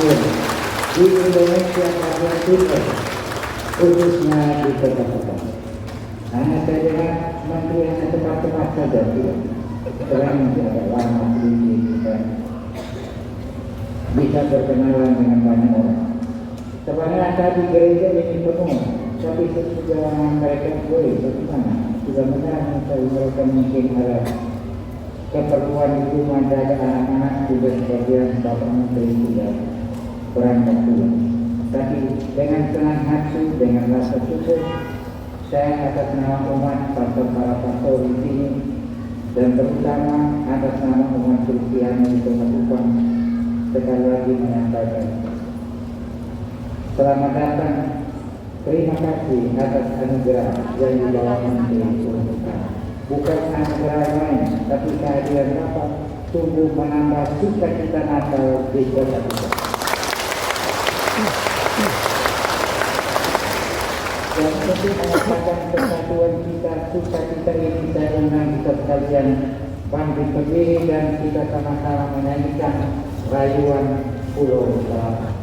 tahun di Indonesia bagian timur, khususnya di kota-kota. Hanya saya dengar menteri hanya cepat-cepat saja, selain menjaga lama sedikit kita bisa berkenalan dengan banyak orang. Sebenarnya tadi gereja ini penuh, tapi sesudah mereka boleh bagaimana? Sudah benar mereka mungkin ada keperluan di rumah jaga anak-anak juga sebagian Bapak Menteri sudah berangkat pulang. Tapi dengan senang hati, dengan rasa syukur, saya atas nama umat para pastor di sini dan terutama atas nama umat Kristiani di Kota Kupang sekali lagi menyampaikan selamat datang. Terima kasih atas anugerah yang dibawa Menteri untukkan. Bukan anugerah lain, tapi kehadiran Bapak sungguh menambah sukacita Natal di Kota Kupang. Dan tentu mengatakan persatuan kita, sukacita ini saya undang kita sekalian bangkit berdiri dan kita sama-sama menyanyikan rayuan Pulau Selamat.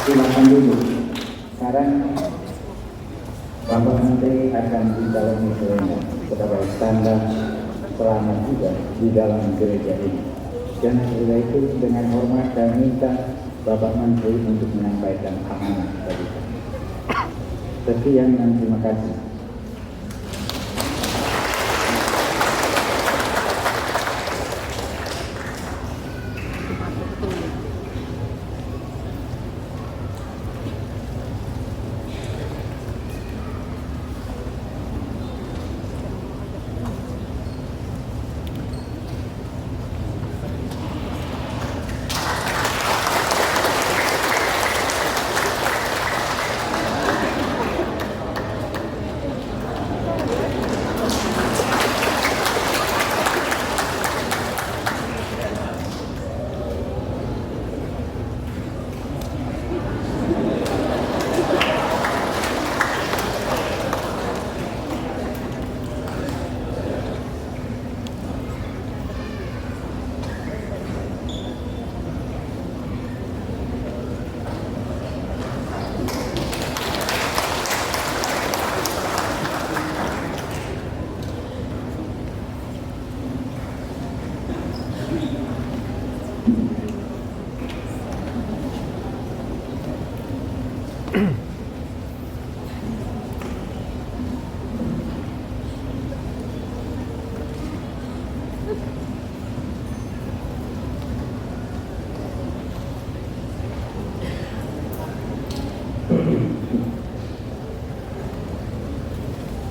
Silakan dulu. Sekarang Bapak Menteri akan didalami sebagai standar selamat juga di dalam gereja ini. Dan setelah itu dengan hormat saya minta Bapak Menteri untuk menyampaikan amanah tadi. Sekian dan terima kasih.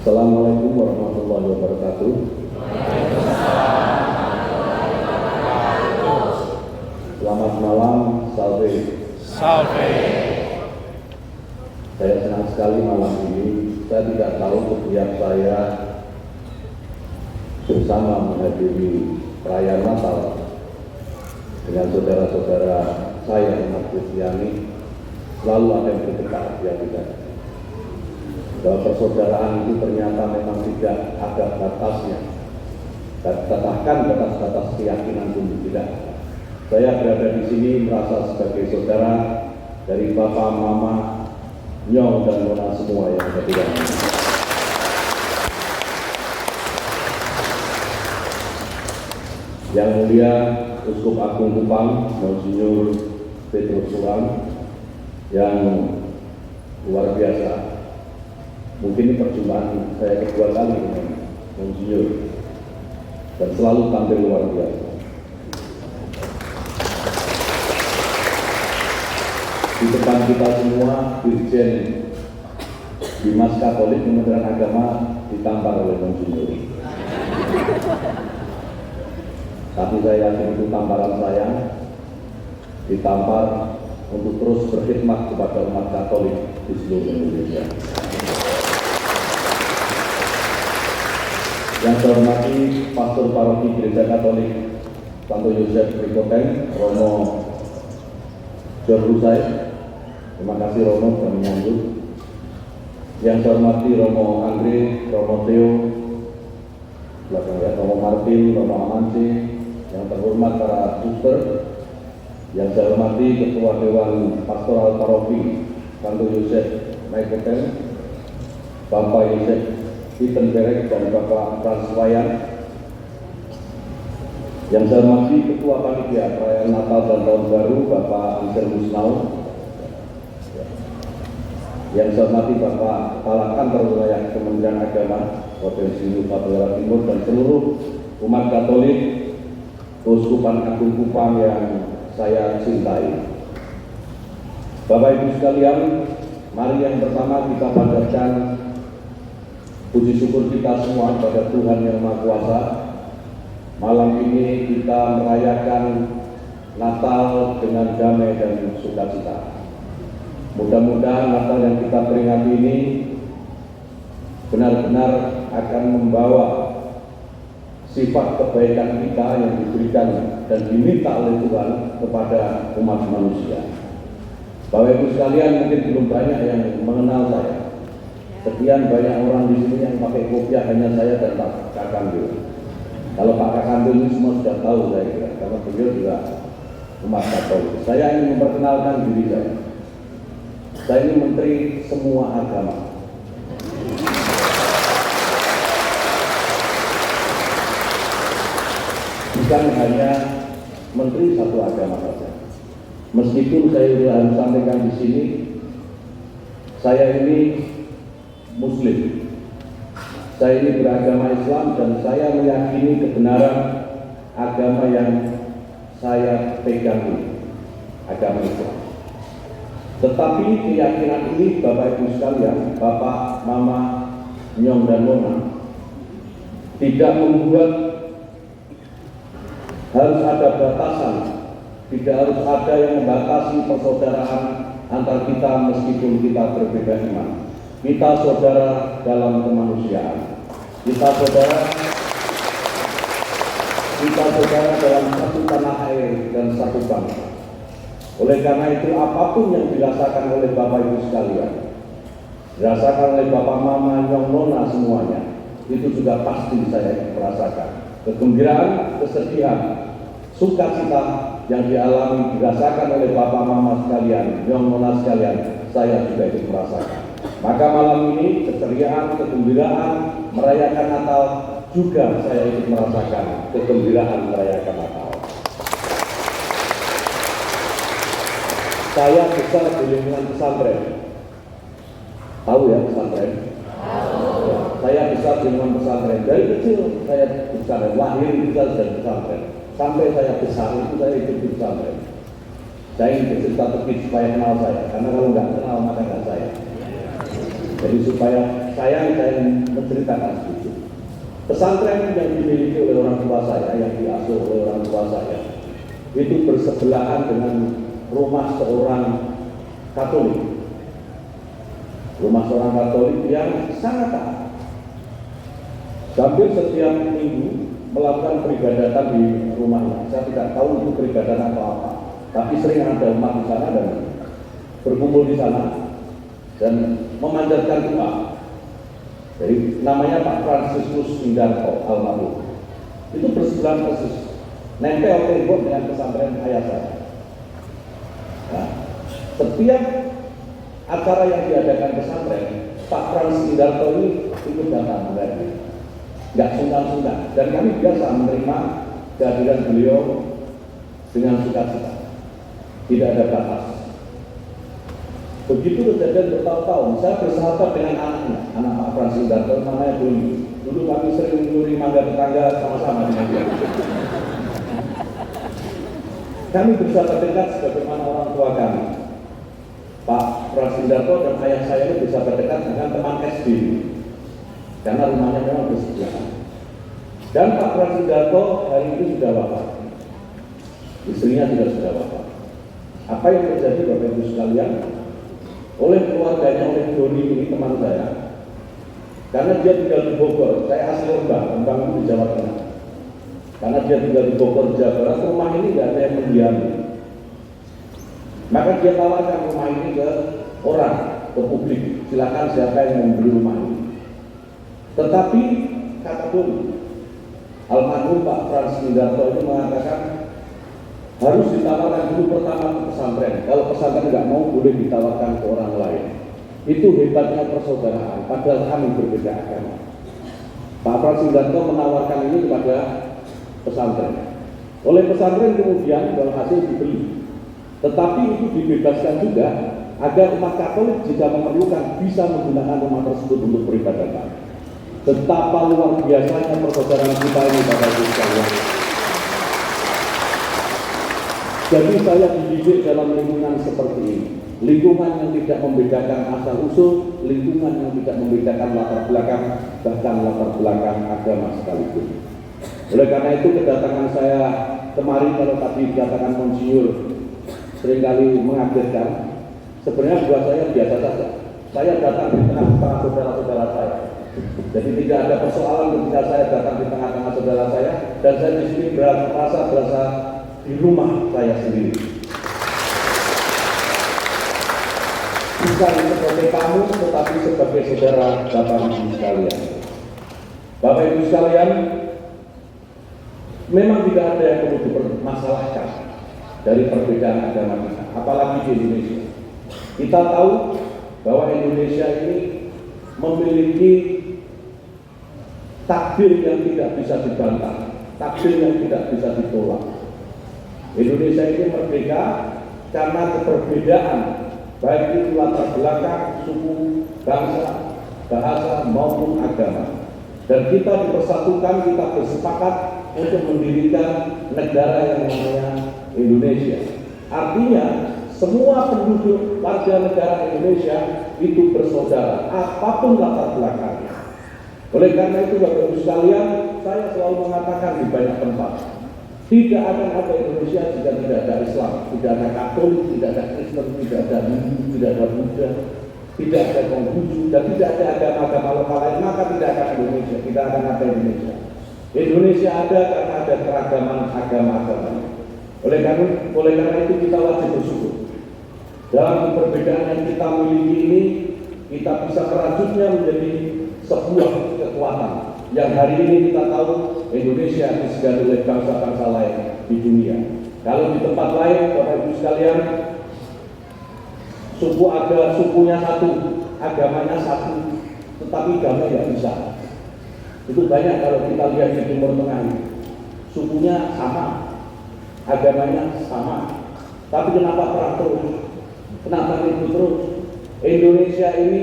Assalamualaikum warahmatullahi wabarakatuh. Selamat malam, salve. Salve. Saya senang sekali malam ini. Saya tidak tahu setiap saya bersama menghadiri perayaan Natal dengan saudara-saudara saya umat Kristiani, selalu ada yang berdekat di hati saya. Bahwa persaudaraan itu ternyata memang tidak ada batasnya, bahkan batas-batas keyakinan pun tidak. Saya berada di sini merasa sebagai saudara dari Bapak, Mama, Nyong dan Nona semua yang ada di dalam. Yang mulia Uskup Agung Kupang, Monsinyur Petrus Sulang, yang luar biasa. Mungkin ini perjumpaan saya kedua kali dengan Monsinyur dan selalu tampil luar biasa. Di depan kita semua, Dirjen Dimas Katolik Kementerian Agama ditampar oleh Monsinyur. Tapi saya yakin itu tamparan saya, ditampar untuk terus berkhidmat kepada umat Katolik di seluruh Indonesia. Yang saya hormati Pastor Paroki Gereja Katolik Santo Yosef Rikoten, Romo Jorhusai, terima kasih Romo sudah menyambut. Yang saya hormati Romo Andre, Romo Theo, Romo Martin, Romo Amansi, yang terhormat para suster, yang saya hormati Ketua Dewan Pastoral Paroki Santo Yosef Rikoten, Bapak Yosef Wittenberg dan Bapak Praswayan, yang saya hormati Ketua Panitia Perayaan Natal dan Tahun Baru Bapak Ansel Musnau, yang saya hormati Bapak Kepala Kantor Wilayah Kementerian Agama Provinsi Nusa Tenggara Timur dan seluruh umat Katolik Keuskupan Agung Kupang yang saya cintai. Bapak Ibu sekalian, mari yang pertama kita panjatkan puji syukur kita semua kepada Tuhan Yang Maha Kuasa. Malam ini kita merayakan Natal dengan damai dan sukacita. Mudah-mudahan Natal yang kita peringati ini benar-benar akan membawa sifat kebaikan kita yang diberikan dan diminta oleh Tuhan kepada umat manusia. Bapak Ibu sekalian, mungkin belum banyak yang mengenal saya. Sekian banyak orang di sini yang pakai kopiah, hanya saya dan Pak Kakandil. Kalau Pak Kakandil ini semua sudah tahu saya kira, karena beliau juga umat Katolik. Saya ingin memperkenalkan diri saya. Saya ini menteri semua agama. Bukan hanya menteri satu agama saja. Meskipun saya harus sampaikan di sini, saya ini Muslim. Saya ini beragama Islam dan saya meyakini kebenaran agama yang saya pegang ini, agama Islam. Tetapi keyakinan ini Bapak Ibu sekalian, Bapak, Mama, Nyong dan Nona, tidak membuat harus ada batasan, tidak harus ada yang membatasi persaudaraan antar kita meskipun kita berbeda iman. Kita saudara dalam kemanusiaan. Kita saudara dalam satu tanah air dan satu bangsa. Oleh karena itu, apapun yang dirasakan oleh Bapak Ibu sekalian, dirasakan oleh Bapak, Mama, Nyong, Nona semuanya, itu juga pasti saya merasakan. Kegembiraan, kesedihan, sukacita yang dialami, dirasakan oleh Bapak, Mama sekalian, Nyong, Nona sekalian, saya juga ikut merasakan. Maka malam ini keceriaan, kegembiraan merayakan Natal juga saya ikut merasakan kegembiraan merayakan Natal. Saya besar di lingkungan pesantren. Tahu ya pesantren? Ya, saya besar di lingkungan pesantren. Dari kecil saya besar, lahir besar dari pesantren. Sampai saya besar itu saya ikut di pesantren. Saya ingin bercerita sedikit supaya kenal saya, karena kalau nggak kenal maka nggak saya. Jadi supaya saya menceritakan sedikit. Pesantren yang dimiliki oleh orang tua saya, yang diasuh oleh orang tua saya, itu bersebelahan dengan rumah seorang Katolik. Rumah seorang Katolik yang sangat taat. Hampir setiap minggu melakukan peribadatan di rumahnya. Saya tidak tahu itu peribadatan atau apa, tapi sering ada umat di sana dan berkumpul di sana dan memanjatkan doa. Jadi namanya Pak Fransiskus Indarto almarhum. Itu bersebelahan persis, nempel tembok dengan pesantren ayah saya. Nah, setiap acara yang diadakan pesantren, Pak Fransiskus Indarto ini ikut datang menghadiri. Nggak sungkan-sungkan, dan kami biasa menerima kehadiran beliau dengan sukacita, tidak ada batas. Begitu kejadian bertahun-tahun, saya bersahabat dengan anaknya, anak Pak Fransiskus Indarto, namanya Doni. Dulu kami sering mencuri mangga tetangga sama-sama dengan dia. Kami bersahabat dekat sebagaimana orang tua kami. Pak Fransiskus Indarto dan ayah saya itu bersahabat dekat dengan teman SD. Karena rumahnya memang bersebelahan. Dan Pak Fransiskus Indarto hari itu sudah wafat. Istrinya juga sudah wafat. Apa yang terjadi Bapak Ibu sekalian? Oleh keluarganya, oleh Doni ini teman saya, karena dia tinggal di Bogor, saya asli Rembang itu di Jawa Tengah. Karena dia tinggal di Bogor, Jawa Barat, rumah ini tidak ada yang mendiami. Maka dia tawarkan rumah ini ke orang, ke publik, silakan siapa yang membeli rumah ini. Tetapi kata Doni, almarhum Pak Fransiskus Indarto itu mengatakan harus ditawarkan dulu pertama ke pesantren. Kalau pesantren nggak mau, boleh ditawarkan ke orang lain. Itu hebatnya persaudaraan, padahal kami berbeda agama. Pak Fransiskus Indarto menawarkan ini kepada pesantren. Oleh pesantren kemudian dalam hasil dibeli. Tetapi itu dibebaskan juga agar umat Katolik jika memerlukan bisa menggunakan rumah tersebut untuk peribadatan. Betapa luar biasanya persaudaraan kita ini, Bapak Ibu sekalian. Jadi saya dididik dalam lingkungan seperti ini, lingkungan yang tidak membedakan asal usul, lingkungan yang tidak membedakan latar belakang, bahkan latar belakang agama sekalipun. Oleh karena itu kedatangan saya kemarin, kalau tadi dikatakan Monsinyur seringkali mengagetkan, sebenarnya buat saya biasa saja. Saya datang di tengah-tengah saudara-saudara saya. Jadi tidak ada persoalan ketika saya datang di tengah-tengah saudara saya, dan saya di sini berasa di rumah saya sendiri. Bukan sebagai tamu, tetapi sebagai saudara Bapak Ibu sekalian. Bapak Ibu sekalian, memang tidak ada yang perlu dipermasalahkan dari perbedaan agama kita, apalagi di Indonesia. Kita tahu bahwa Indonesia ini memiliki takdir yang tidak bisa dibantah, takdir yang tidak bisa ditolak. Indonesia ini merdeka karena keberbedaan, baik itu latar belakang, suku, bangsa, bahasa maupun agama. Dan kita dipersatukan, kita bersepakat untuk mendirikan negara yang namanya Indonesia. Artinya semua penduduk warga negara Indonesia itu bersaudara, apapun latar belakangnya. Oleh karena itu Bapak Ibu sekalian, saya selalu mengatakan di banyak tempat, tidak akan ada Indonesia jika tidak ada Islam, tidak ada Katolik, tidak ada Kristen, tidak ada Hindu, tidak ada Buddha, tidak ada Konghucu, dan tidak ada agama-agama lokal lain, maka tidak akan Indonesia, tidak akan ada Indonesia. Indonesia ada karena ada keragaman agama-agama. Oleh karena itu kita wajib bersyukur. Dalam perbedaan yang kita miliki ini, kita bisa merajutnya menjadi sebuah kekuatan. Yang hari ini kita tahu Indonesia disegani oleh bangsa-bangsa lain di dunia. Kalau di tempat lain, Bapak Ibu sekalian, sukunya satu, agamanya satu, tetapi damai tidak bisa. Itu banyak kalau kita lihat di Timur Tengah ini. Sukunya sama, agamanya sama, tapi kenapa perang terus? Kenapa ribut terus? Indonesia ini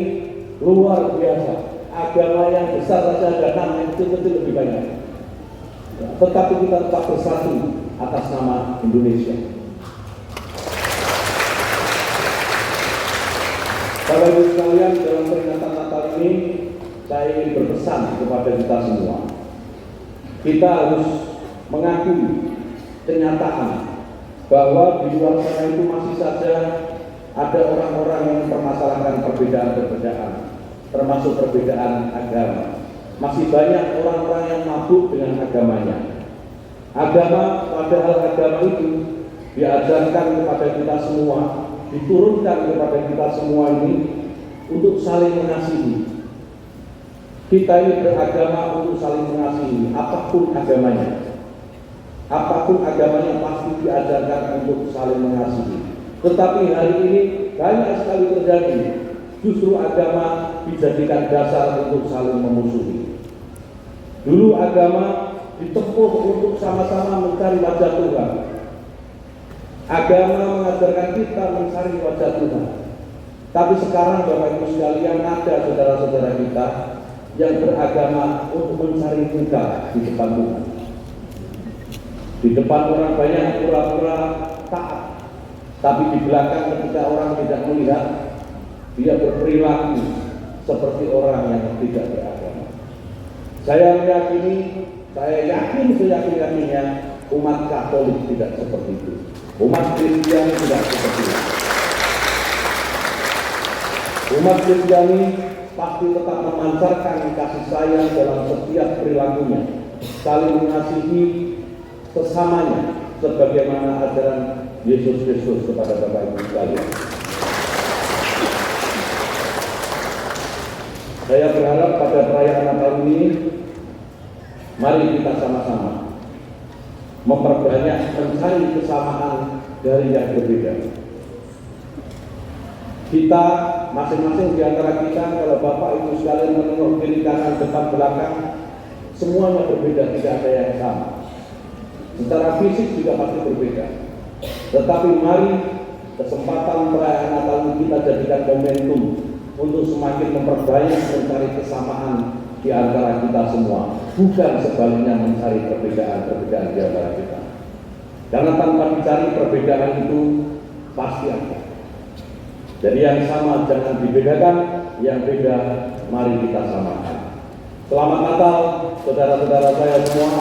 luar biasa. Agama yang besar saja ada 6, yang kecil-kecil lebih banyak. Tetapi kita tetap bersatu atas nama Indonesia. Bapak Ibu sekalian, dalam peringatan Natal ini saya ingin berpesan kepada kita semua. Kita harus mengakui kenyataan bahwa di luar sana itu masih saja ada orang-orang yang mempermasalahkan perbedaan-perbedaan, termasuk perbedaan agama. Masih banyak orang-orang yang mabuk dengan agamanya. Agama, padahal agama itu diajarkan kepada kita semua, diturunkan kepada kita semua ini untuk saling mengasihi. Kita ini beragama untuk saling mengasihi, apapun agamanya. Apapun agamanya pasti diajarkan untuk saling mengasihi. Tetapi hari ini banyak sekali terjadi, justru agama dijadikan dasar untuk saling memusuhi. Dulu agama ditempuh untuk sama-sama mencari wajah Tuhan. Agama mengajarkan kita mencari wajah Tuhan. Tapi sekarang Bapak Ibu sekalian, ada saudara-saudara kita yang beragama untuk mencari muka di depan Tuhan. Di depan orang banyak pura-pura taat, tapi di belakang ketika orang tidak melihat, dia berperilaku seperti orang yang tidak beragama. Saya yakin seyakin-yakinnya umat Katolik tidak seperti itu. Umat Kristiani tidak seperti itu. Umat Kristiani pasti tetap memancarkan kasih sayang dalam setiap perilakunya, saling mengasihi sesamanya sebagaimana ajaran Yesus Kristus kepada Bapak Ibu sekalian. Saya berharap pada perayaan Natal ini, mari kita sama-sama memperbanyak mencari kesamaan dari yang berbeda. Kita masing-masing di antara kita, kalau Bapak Ibu sekalian menengok kiri kanan depan belakang, semuanya berbeda, tidak ada yang sama. Secara fisik juga pasti berbeda. Tetapi mari kesempatan perayaan Natal ini kita jadikan momentum untuk semakin memperbanyak mencari kesamaan di antara kita semua, bukan sebaliknya mencari perbedaan-perbedaan di antara kita. Karena tanpa dicari perbedaan itu pasti ada. Jadi yang sama jangan dibedakan, yang beda mari kita samakan. Selamat Natal saudara-saudara saya semua,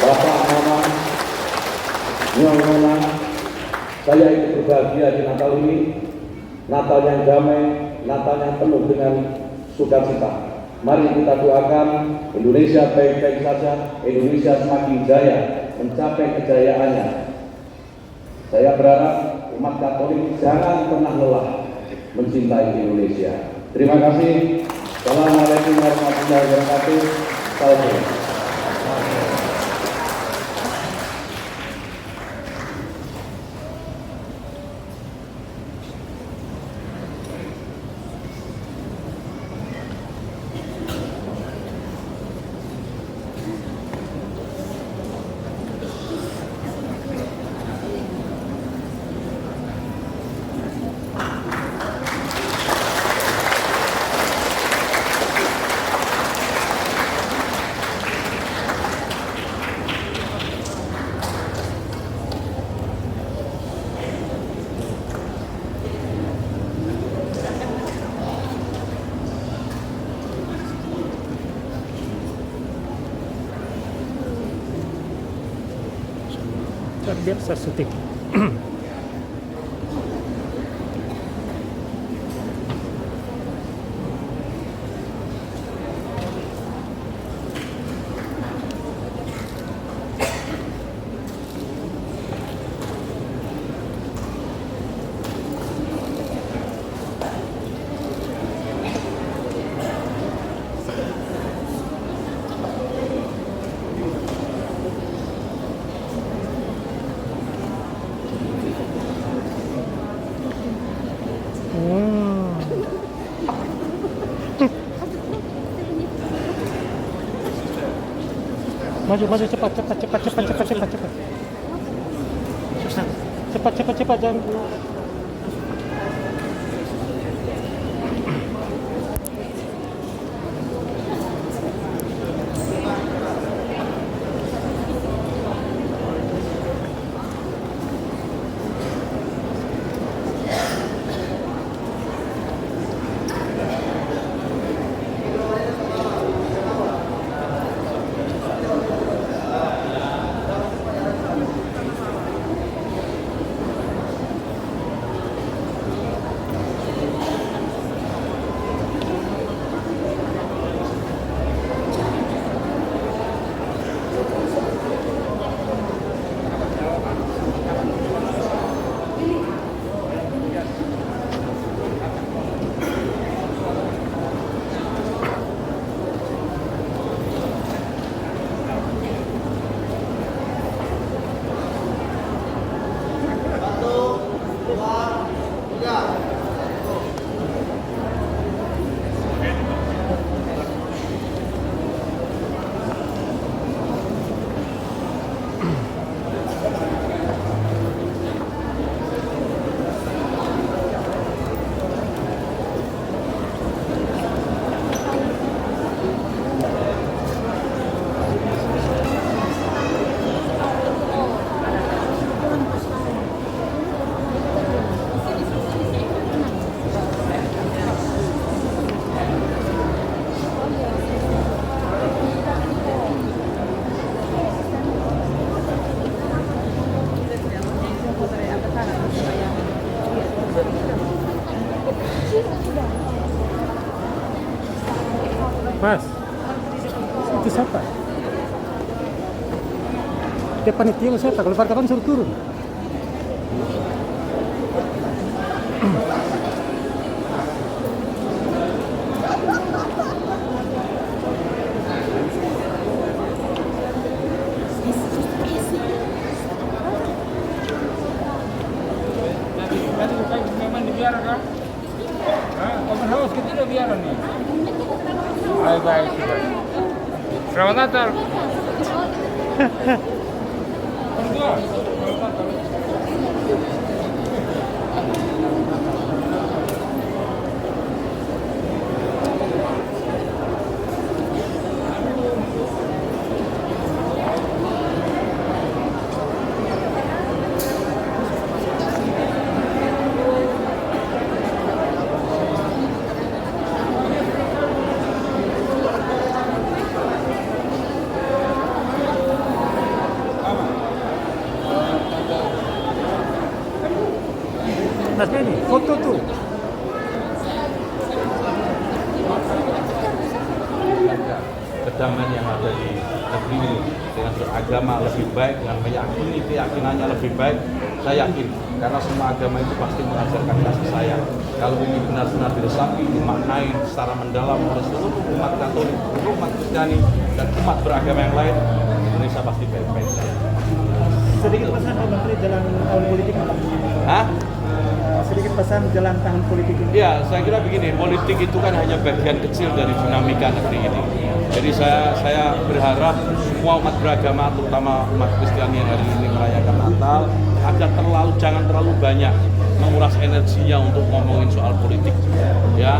Bapak, Mama, Nyonya. Saya ikut berbahagia di Natal ini, Natal yang damai, Natal yang penuh dengan sukacita. Mari kita doakan Indonesia baik-baik saja, Indonesia semakin jaya mencapai kejayaannya. Saya berharap umat Katolik jangan pernah lelah mencintai Indonesia. Terima kasih. Assalamualaikum warahmatullahi wabarakatuh. Salam. Biar saya syuting. Maju cepat jangan. Mas, itu siapa? Dia panitia atau siapa? Kalau wartawan suruh turun. Memang dibiarkan kan? Open house kita tidak biarkan nih. Baik baik. Selamat Natal. Berdua. Selamat Natal. Mas Benny, foto tuh. Kedamaian yang ada di negeri ini dengan beragama lebih baik, dengan meyakini keyakinannya lebih baik, saya yakin karena semua agama itu pasti mengajarkan kasih sayang. Kalau ini benar-benar diresapi, dimaknai secara mendalam oleh seluruh umat Katolik, seluruh umat Kristiani, dan umat beragama yang lain, Indonesia pasti baik-baik saja. Sedikit pesan Pak Menteri jalan tahun politik. Hah? Sedikit pesan jalan tahun politik ini. Ya, saya kira begini, politik itu kan hanya bagian kecil dari dinamika negeri ini. Jadi saya berharap semua umat beragama, terutama umat Kristiani yang hari ini merayakan Natal, agar jangan terlalu banyak menguras energinya untuk ngomongin soal politik. Ya,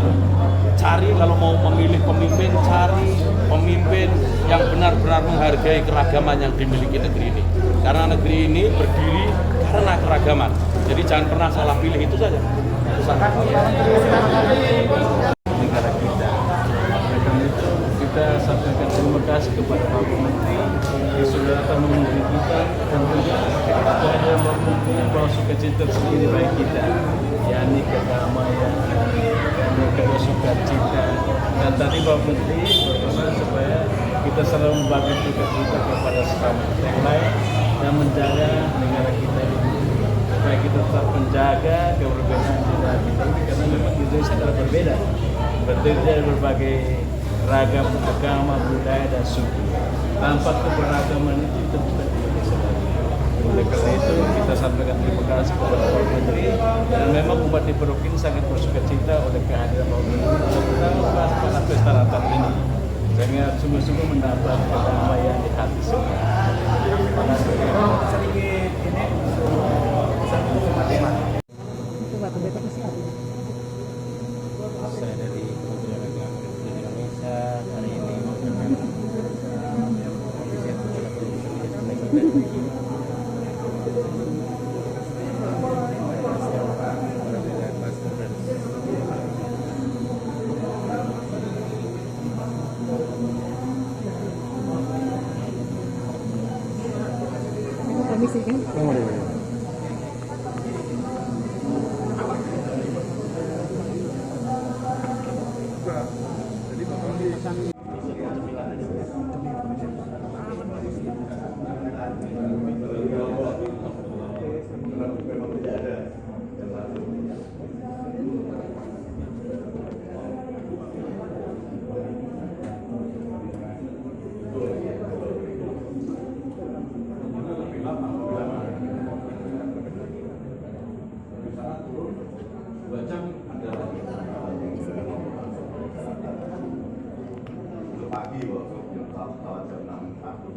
cari kalau mau memilih pemimpin, cari pemimpin yang benar-benar menghargai keragaman yang dimiliki negeri ini. Karena negeri ini berdiri karena keragaman. Jadi jangan pernah salah pilih, itu saja. Negara kita. Oleh karena itu kita sampaikan terima kasih kepada Pak Menteri yang sudah datang mengunjungi kita dan juga kepada Pak Menteri yang bawa sukacita sendiri bagi kita, yakni kedamaian dan kedua sukacita. Dan tadi Pak Menteri berpesan supaya kita selalu membagi sukacita kepada sesama kita yang lain dan menjaga negara kita ini. Supaya kita tetap menjaga keberbedaan negara kita ini karena memang Indonesia adalah berbeda, terdiri dari berbagai ragam agama, budaya dan suku. Tanpa keberagaman itu tentu saja tidak bisa lagi. Oleh karena itu kita sampaikan terima kasih kepada Pak Menteri dan memang umat di provinsi sangat bersukacita oleh kehadiran Pak Menteri untuk melaksanakan pesta Natal ini sehingga sungguh-sungguh mendapat kedamaian di hati semua. Terima kasih. Sedikit ini satu tema. Itu batu beta ke siapa? Saya dari Kementerian Agama Republik Indonesia hari ini Permisi kan? Pagi, jam 6 aku